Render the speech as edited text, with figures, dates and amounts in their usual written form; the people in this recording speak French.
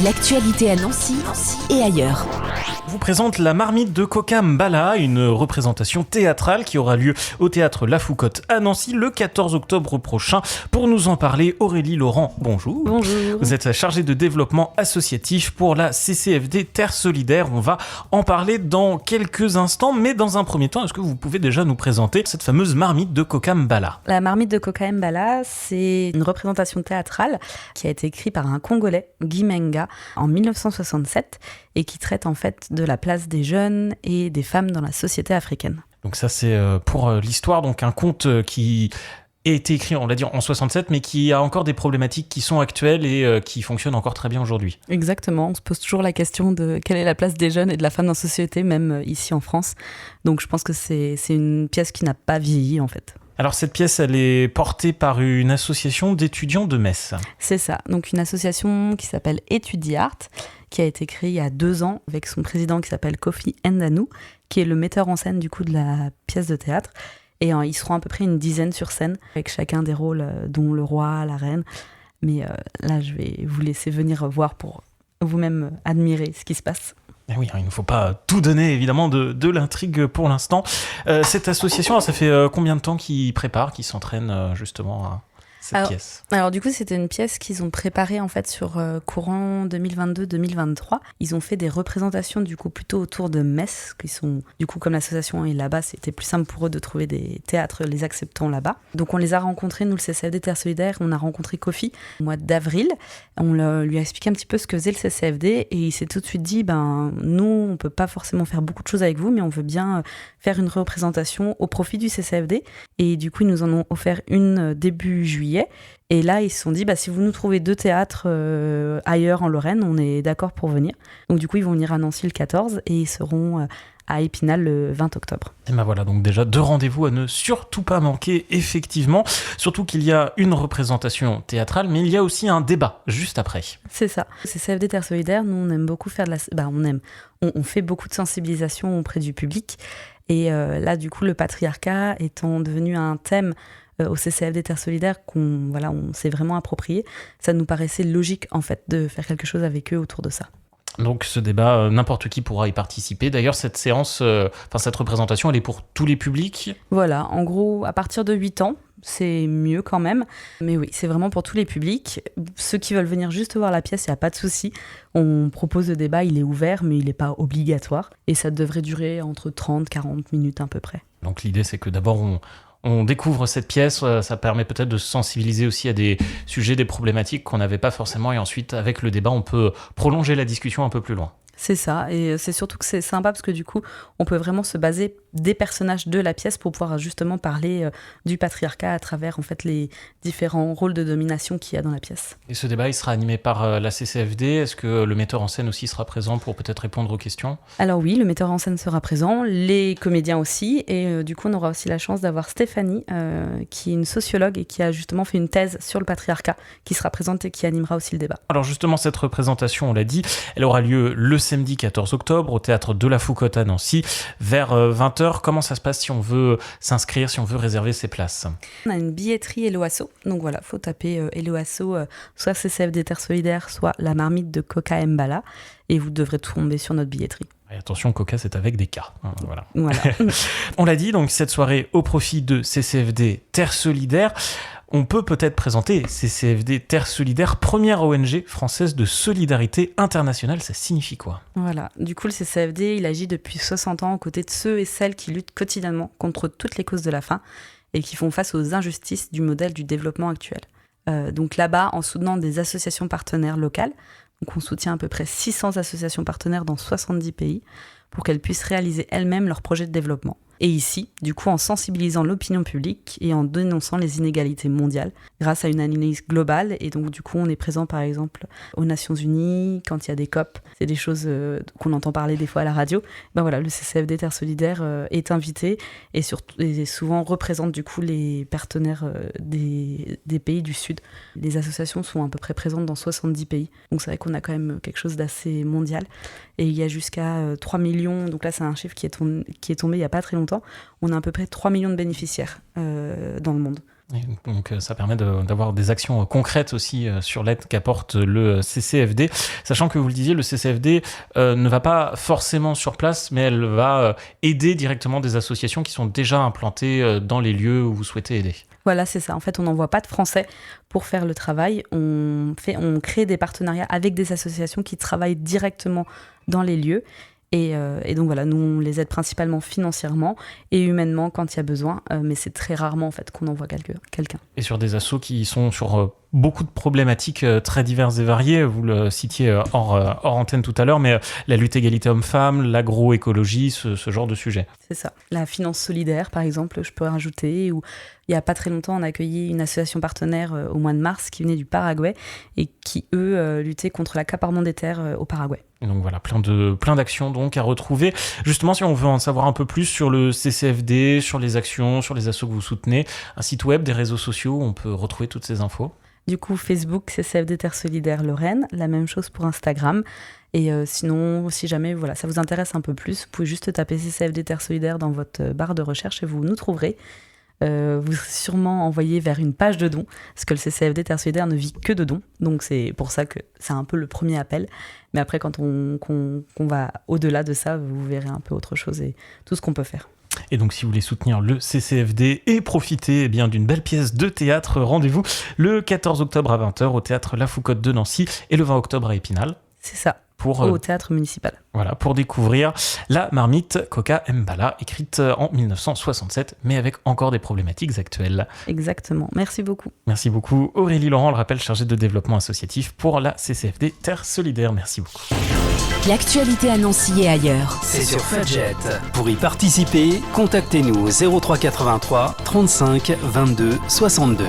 L'actualité à Nancy et ailleurs. Je vous présente La Marmite de Coca Mbala, une représentation théâtrale qui aura lieu au théâtre La Foucotte à Nancy le 14 octobre prochain. Pour nous en parler, Aurélie Laurent, bonjour. Bonjour. Vous êtes chargée de développement associatif pour la CCFD Terre Solidaire. On va en parler dans quelques instants, mais dans un premier temps, est-ce que vous pouvez déjà nous présenter cette fameuse Marmite de Coca Mbala ? La Marmite de Coca Mbala, c'est une représentation théâtrale qui a été écrite par un Congolais, Guy Menga, en 1967 et qui traite en fait de la place des jeunes et des femmes dans la société africaine. Donc ça c'est pour l'histoire, donc un conte qui a été écrit, on l'a dit, en 67, mais qui a encore des problématiques qui sont actuelles et qui fonctionnent encore très bien aujourd'hui. Exactement, on se pose toujours la question de quelle est la place des jeunes et de la femme dans la société, même ici en France. Donc je pense que c'est une pièce qui n'a pas vieilli en fait. Alors cette pièce, elle est portée par une association d'étudiants de Metz. C'est ça, donc une association qui s'appelle Etudiart, qui a été créée il y a 2 ans avec son président qui s'appelle Kofi Ndanou, qui est le metteur en scène du coup de la pièce de théâtre. Et ils seront à peu près une dizaine sur scène, avec chacun des rôles, dont le roi, la reine. Mais là, je vais vous laisser venir voir pour vous-même admirer ce qui se passe. Eh oui, il ne faut pas tout donner, évidemment, de l'intrigue pour l'instant. Cette association, ça fait combien de temps qu'ils préparent, qu'ils s'entraînent justement à cette pièce ? Alors du coup, c'était une pièce qu'ils ont préparée en fait sur courant 2022-2023. Ils ont fait des représentations du coup plutôt autour de Metz, qui sont du coup comme l'association est là-bas, c'était plus simple pour eux de trouver des théâtres les acceptant là-bas. Donc on les a rencontrés, nous le CCFD Terre Solidaire, on a rencontré Kofi au mois d'avril. On lui a expliqué un petit peu ce que faisait le CCFD et il s'est tout de suite dit nous on peut pas forcément faire beaucoup de choses avec vous, mais on veut bien faire une représentation au profit du CCFD. Et du coup ils nous en ont offert une début juillet. Et là, ils se sont dit, si vous nous trouvez 2 théâtres ailleurs en Lorraine, on est d'accord pour venir. Donc du coup, ils vont venir à Nancy le 14 et ils seront à Épinal le 20 octobre. Et voilà, donc déjà 2 rendez-vous à ne surtout pas manquer, effectivement. Surtout qu'il y a une représentation théâtrale, mais il y a aussi un débat juste après. C'est ça. C'est CFD Terre Solidaire, nous on aime beaucoup faire de la... on fait beaucoup de sensibilisation auprès du public. Et là, du coup, le patriarcat étant devenu un thème au CCFD Terre Solidaire qu'on s'est vraiment approprié, ça nous paraissait logique en fait de faire quelque chose avec eux autour de ça. Donc ce débat, n'importe qui pourra y participer. D'ailleurs, cette séance, cette représentation, elle est pour tous les publics ? Voilà, en gros, à partir de 8 ans, c'est mieux quand même. Mais oui, c'est vraiment pour tous les publics. Ceux qui veulent venir juste voir la pièce, il n'y a pas de souci. On propose le débat, il est ouvert, mais il n'est pas obligatoire. Et ça devrait durer entre 30-40 minutes à peu près. Donc l'idée, c'est que d'abord, on découvre cette pièce, ça permet peut-être de se sensibiliser aussi à des sujets, des problématiques qu'on n'avait pas forcément, et ensuite avec le débat on peut prolonger la discussion un peu plus loin. C'est ça, et c'est surtout que c'est sympa parce que du coup on peut vraiment se baser des personnages de la pièce pour pouvoir justement parler du patriarcat à travers en fait les différents rôles de domination qu'il y a dans la pièce. Et ce débat il sera animé par la CCFD, est-ce que le metteur en scène aussi sera présent pour peut-être répondre aux questions ? Alors oui, le metteur en scène sera présent, les comédiens aussi, et du coup on aura aussi la chance d'avoir Stéphanie qui est une sociologue et qui a justement fait une thèse sur le patriarcat qui sera présente et qui animera aussi le débat. Alors justement cette représentation, on l'a dit, elle aura lieu le samedi 14 octobre au théâtre de la Foucotte à Nancy vers 20h. Comment ça se passe si on veut s'inscrire, si on veut réserver ses places ? On a une billetterie Helloasso, donc voilà, faut taper Helloasso, soit CCFD Terre Solidaire, soit la Marmite de Coca Mbala, et vous devrez tomber sur notre billetterie. Et attention, Coca, c'est avec des K. Voilà. On l'a dit, donc cette soirée au profit de CCFD Terre Solidaire. On peut peut-être présenter CCFD Terre Solidaire, première ONG française de solidarité internationale. Ça signifie quoi ? Voilà, du coup le CCFD, il agit depuis 60 ans aux côtés de ceux et celles qui luttent quotidiennement contre toutes les causes de la faim et qui font face aux injustices du modèle du développement actuel. Donc là-bas, en soutenant des associations partenaires locales, donc on soutient à peu près 600 associations partenaires dans 70 pays pour qu'elles puissent réaliser elles-mêmes leurs projets de développement. Et ici, du coup, en sensibilisant l'opinion publique et en dénonçant les inégalités mondiales grâce à une analyse globale. Et donc, du coup, on est présent, par exemple, aux Nations Unies, quand il y a des COP. C'est des choses qu'on entend parler des fois à la radio. Voilà, le CCFD Terre Solidaire est invité et souvent représente, du coup, les partenaires des pays du Sud. Les associations sont à peu près présentes dans 70 pays. Donc, c'est vrai qu'on a quand même quelque chose d'assez mondial. Et il y a jusqu'à 3 millions, donc là, c'est un chiffre qui est tombé il n'y a pas très longtemps. On a à peu près 3 millions de bénéficiaires dans le monde. Et donc ça permet d'avoir des actions concrètes aussi sur l'aide qu'apporte le CCFD, sachant que vous le disiez, le CCFD ne va pas forcément sur place, mais elle va aider directement des associations qui sont déjà implantées dans les lieux où vous souhaitez aider. Voilà, c'est ça. En fait, on n'envoie pas de Français pour faire le travail. On crée des partenariats avec des associations qui travaillent directement dans les lieux. Et donc voilà, nous on les aide principalement financièrement et humainement quand il y a besoin, mais c'est très rarement en fait qu'on envoie quelqu'un. Et sur des assos qui sont sur beaucoup de problématiques très diverses et variées, vous le citiez hors antenne tout à l'heure, mais la lutte égalité homme-femme, l'agroécologie, ce genre de sujet. C'est ça. La finance solidaire par exemple, je peux rajouter, ou il n'y a pas très longtemps on a accueilli une association partenaire au mois de mars qui venait du Paraguay et qui eux luttaient contre l'accaparement des terres au Paraguay. Et donc voilà, plein d'actions donc à retrouver. Justement, si on veut en savoir un peu plus sur le CCFD, sur les actions, sur les assos que vous soutenez, un site web, des réseaux sociaux où on peut retrouver toutes ces infos. Du coup, Facebook, CCFD Terre Solidaire Lorraine, la même chose pour Instagram. Et sinon, si jamais voilà, ça vous intéresse un peu plus, vous pouvez juste taper CCFD Terre Solidaire dans votre barre de recherche et vous nous trouverez. Vous serez sûrement envoyé vers une page de dons, parce que le CCFD Terre Solidaire ne vit que de dons, donc c'est pour ça que c'est un peu le premier appel. Mais après, quand on va au-delà de ça, vous verrez un peu autre chose et tout ce qu'on peut faire. Et donc, si vous voulez soutenir le CCFD et profiter d'une belle pièce de théâtre, rendez-vous le 14 octobre à 20h au Théâtre La Foucotte de Nancy et le 20 octobre à Épinal. C'est ça. Au théâtre municipal. Voilà, pour découvrir la marmite Coca Mbala, écrite en 1967, mais avec encore des problématiques actuelles. Exactement. Merci beaucoup. Merci beaucoup. Aurélie Laurent, le rappel, chargée de développement associatif pour la CCFD Terre Solidaire. Merci beaucoup. L'actualité à Nancy et ailleurs. C'est sur Fudget. Pour y participer, contactez-nous au 03 83 35 22 62.